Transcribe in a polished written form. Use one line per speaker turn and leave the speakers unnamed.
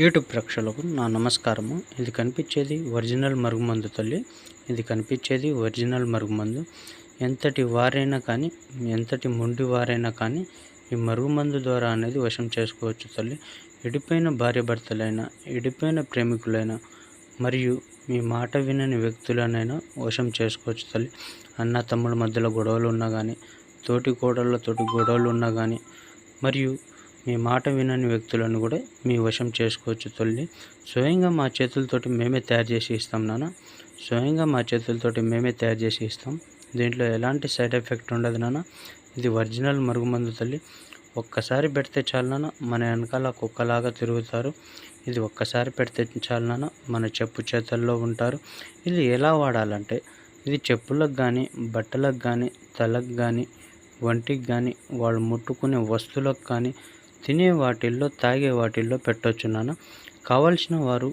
YouTube ప్రేక్షకులకు నా నమస్కారము. ఇది కనిపించేది ఒరిజినల్ మరుగుమందు తల్లి. ఇది కనిపించేది ఒరిజినల్ మరుగుమందు. ఎంతటి వారైనా కానీ, ఎంతటి మొండి వారైనా కానీ ఈ మరుగుమందు ద్వారా అనేది వశం చేసుకోవచ్చు తల్లి. ఎడిపోయిన భార్యాభర్తలైనా, ఎడిపోయిన ప్రేమికులైనా, మరియు మీ మాట వినని వ్యక్తులనైనా వశం చేసుకోవచ్చు తల్లి. అన్న తమ్ముళ్ళ మధ్యలో గొడవలు ఉన్నా కానీ, తోటి కోడళ్ళతోటి గొడవలు ఉన్నా కానీ, మరియు మీ మాట వినని వ్యక్తులను కూడా మీ వశం చేసుకోవచ్చు తల్లి. స్వయంగా మా చేతులతోటి మేమే తయారు చేసి ఇస్తాం నాన్న. స్వయంగా మా చేతులతోటి మేమే తయారు చేసి ఇస్తాం. దీంట్లో ఎలాంటి సైడ్ ఎఫెక్ట్ ఉండదు నాన్న. ఇది ఒరిజినల్ మరుగుమందు తల్లి. ఒక్కసారి పెడితే చాలు నాన్న, మన వెనకాల కుక్కలాగా తిరుగుతారు. ఇది ఒక్కసారి పెడితే చాలు నాన్న, మన చెప్పు చేతల్లో ఉంటారు. ఇది ఎలా వాడాలంటే, ఇది చెప్పులకు కానీ, బట్టలకు కానీ, తలకు కానీ, వంటికి కానీ, వాళ్ళు ముట్టుకునే వస్తువులకు కానీ, తినే వాటిల్లో, తాగే వాటిల్లో పెట్టొచ్చు నాన్న. కావలసిన వారు